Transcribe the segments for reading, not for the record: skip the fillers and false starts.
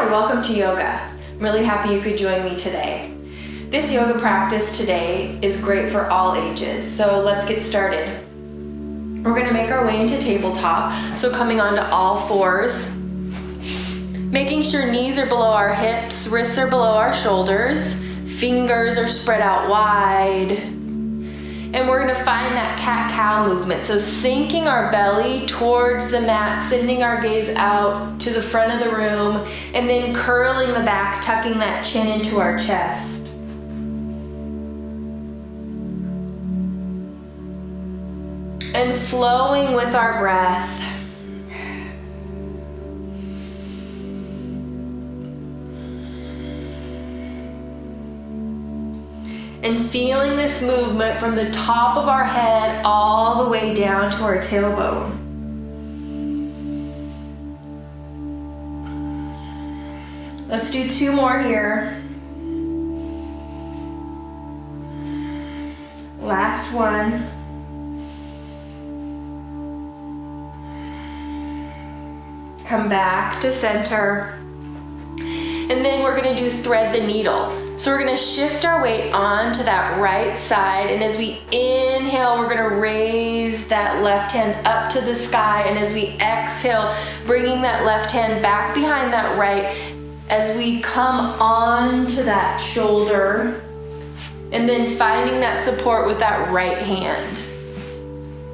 Hi, welcome to yoga. I'm really happy you could join me today. This yoga practice today is great for all ages, so let's get started. We're going to make our way into tabletop, so coming onto all fours, making sure knees are below our hips, wrists are below our shoulders, fingers are spread out wide. And we're going to find that cat-cow movement. So sinking our belly towards the mat, sending our gaze out to the front of the room, and then curling the back, tucking that chin into our chest. And flowing with our breath. And feeling this movement from the top of our head all the way down to our tailbone. Let's do 2 more here. Last one. Come back to center. And then we're going to do thread the needle. So we're going to shift our weight onto that right side, and as we inhale, we're going to raise that left hand up to the sky, and as we exhale, bringing that left hand back behind that right as we come onto that shoulder, and then finding that support with that right hand.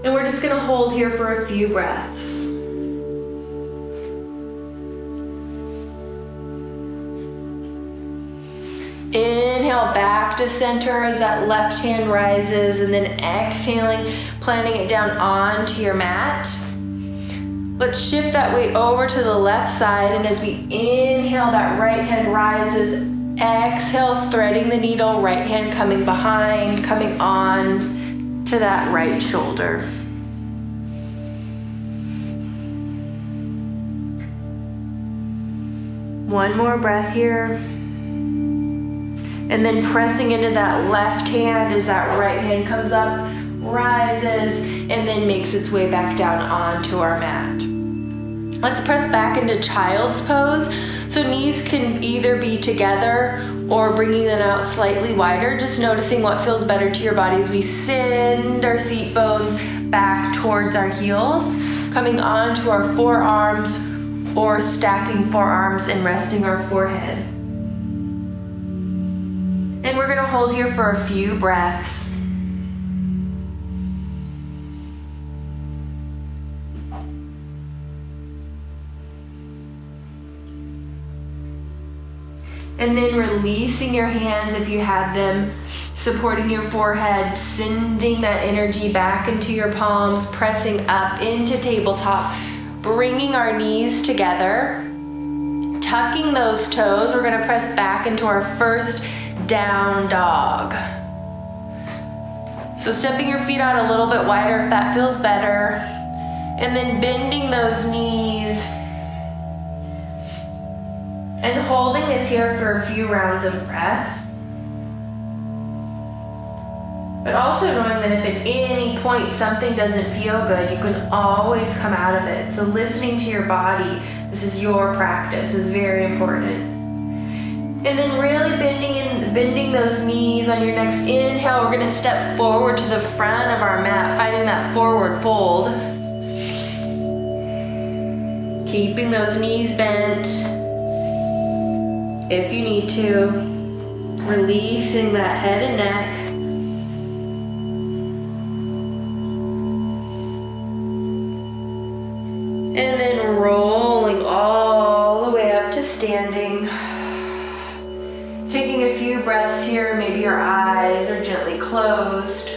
And we're just going to hold here for a few breaths. Inhale back to center as that left hand rises, and then exhaling, planting it down onto your mat. Let's shift that weight over to the left side, and as we inhale, that right hand rises. Exhale, threading the needle, right hand coming behind, coming on to that right shoulder. One more breath here. And then pressing into that left hand as that right hand comes up, rises, and then makes its way back down onto our mat. Let's press back into child's pose. So knees can either be together or bringing them out slightly wider, just noticing what feels better to your body as we send our seat bones back towards our heels, coming onto our forearms or stacking forearms and resting our forehead. And we're going to hold here for a few breaths. And then releasing your hands if you have them, supporting your forehead, sending that energy back into your palms, pressing up into tabletop, bringing our knees together, tucking those toes. We're going to press back into our first down dog. So stepping your feet out a little bit wider if that feels better. And then bending those knees. And holding this here for a few rounds of breath. But also knowing that if at any point something doesn't feel good, you can always come out of it. So listening to your body, this is your practice, is very important. And then really bending those knees on your next inhale. We're going to step forward to the front of our mat, finding that forward fold. Keeping those knees bent if you need to. Releasing that head and neck. And then rolling all the way up to standing. Taking a few breaths here, maybe your eyes are gently closed.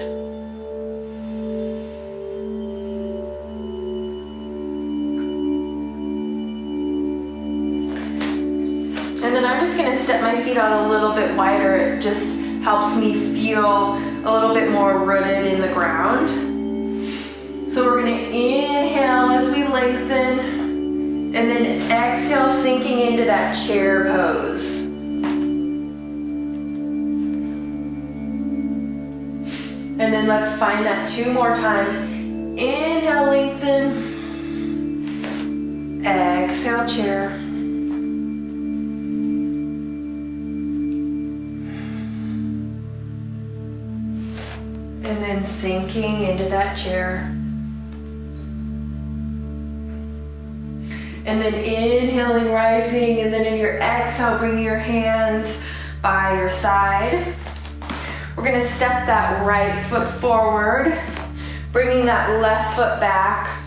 And then I'm just going to step my feet out a little bit wider. It just helps me feel a little bit more rooted in the ground. So we're going to inhale as we lengthen, and then exhale, sinking into that chair pose. And then let's find that 2 more times. Inhale, lengthen. Exhale, chair. sinking into that chair. And then inhaling, rising, and then in your exhale, bringing your hands by your side. We're gonna step that right foot forward, bringing that left foot back,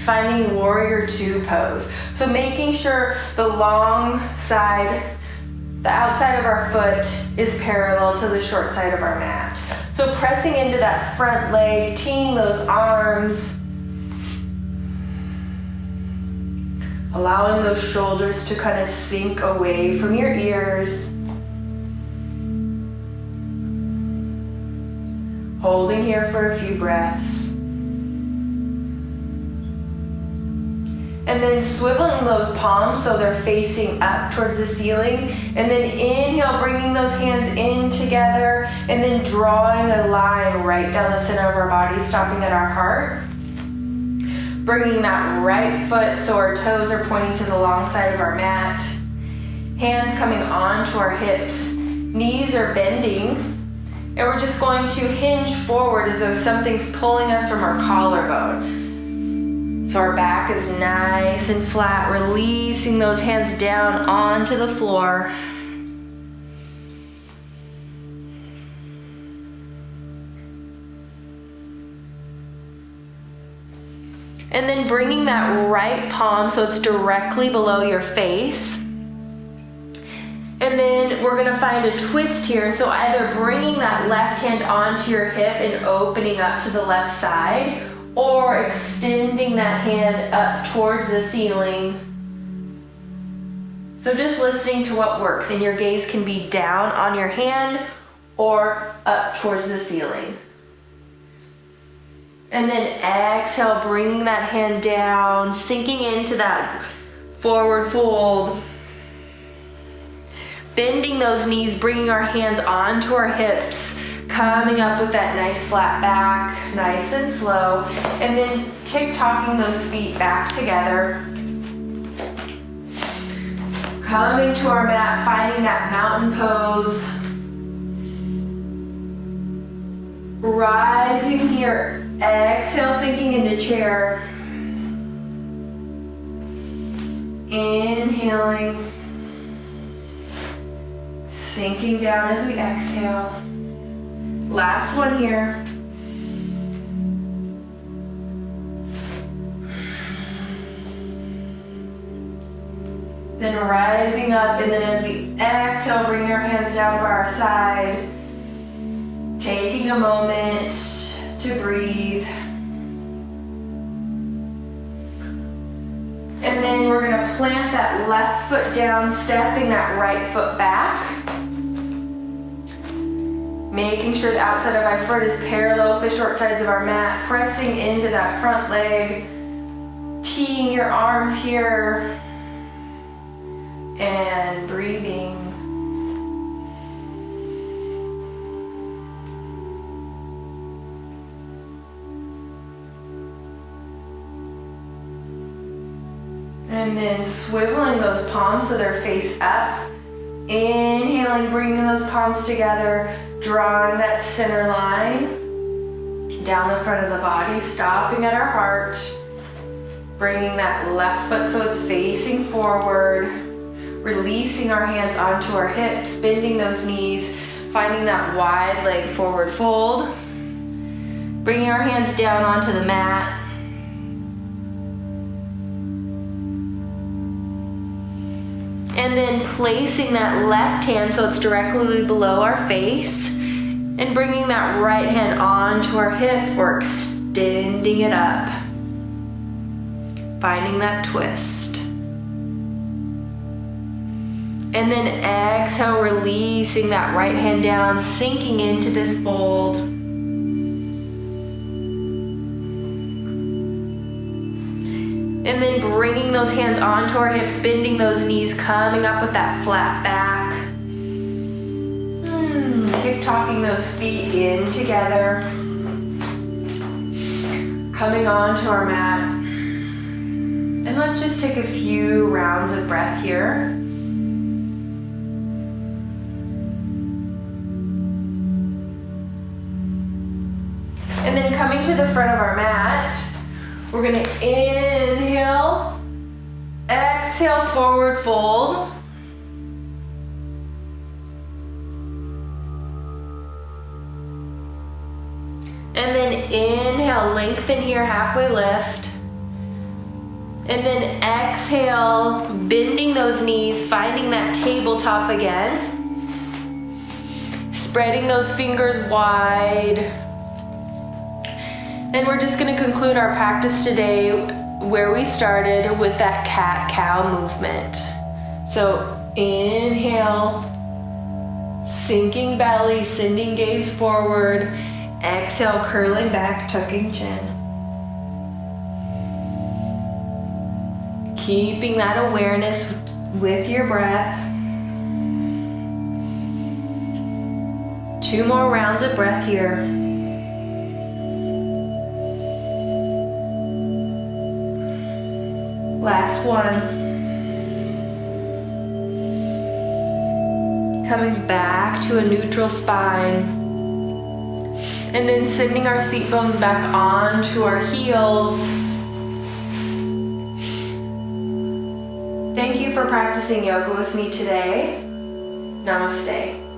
finding warrior two pose. So making sure the long side, the outside of our foot is parallel to the short side of our mat. So pressing into that front leg, teeing those arms, allowing those shoulders to kind of sink away from your ears. Holding here for a few breaths. And then swiveling those palms so they're facing up towards the ceiling. And then inhale, bringing those hands in together. And then drawing a line right down the center of our body, stopping at our heart. Bringing that right foot so our toes are pointing to the long side of our mat. Hands coming onto our hips. Knees are bending. And we're just going to hinge forward as though something's pulling us from our collarbone. So our back is nice and flat, releasing those hands down onto the floor. And then bringing that right palm so it's directly below your face. And then we're gonna find a twist here. So either bringing that left hand onto your hip and opening up to the left side, or extending that hand up towards the ceiling. So just listening to what works, and your gaze can be down on your hand or up towards the ceiling. And then exhale, bringing that hand down, sinking into that forward fold. Bending those knees, bringing our hands onto our hips, coming up with that nice flat back, nice and slow. And then tick-tocking those feet back together. Coming to our mat, finding that mountain pose. Rising here, exhale, sinking into chair. Inhaling. Sinking down as we exhale. Last one here. Then rising up, and then as we exhale, bringing our hands down by our side. Taking a moment to breathe. And then we're going to plant that left foot down, stepping that right foot back. Making sure the outside of our foot is parallel with the short sides of our mat. Pressing into that front leg. Teeing your arms here. And breathing. And then swiveling those palms so they're face up. Inhaling, bringing those palms together, drawing that center line down the front of the body, stopping at our heart. Bringing that left foot so it's facing forward. Releasing our hands onto our hips, bending those knees, finding that wide leg forward fold. Bringing our hands down onto the mat. And then placing that left hand so it's directly below our face. And bringing that right hand onto our hip or extending it up. Finding that twist. And then exhale, releasing that right hand down, sinking into this fold. And then bringing those hands onto our hips, bending those knees, coming up with that flat back. Tick-tocking those feet in together. Coming onto our mat. And let's just take a few rounds of breath here. the front of our mat. We're gonna inhale, exhale, forward fold. And then inhale, lengthen here, halfway lift. And then exhale, bending those knees, finding that tabletop again. Spreading those fingers wide. And we're just going to conclude our practice today where we started with that cat-cow movement. So inhale, sinking belly, sending gaze forward. Exhale, curling back, tucking chin. Keeping that awareness with your breath. 2 more rounds of breath here. Last one. Coming back to a neutral spine. And then sending our seat bones back onto our heels. Thank you for practicing yoga with me today. Namaste.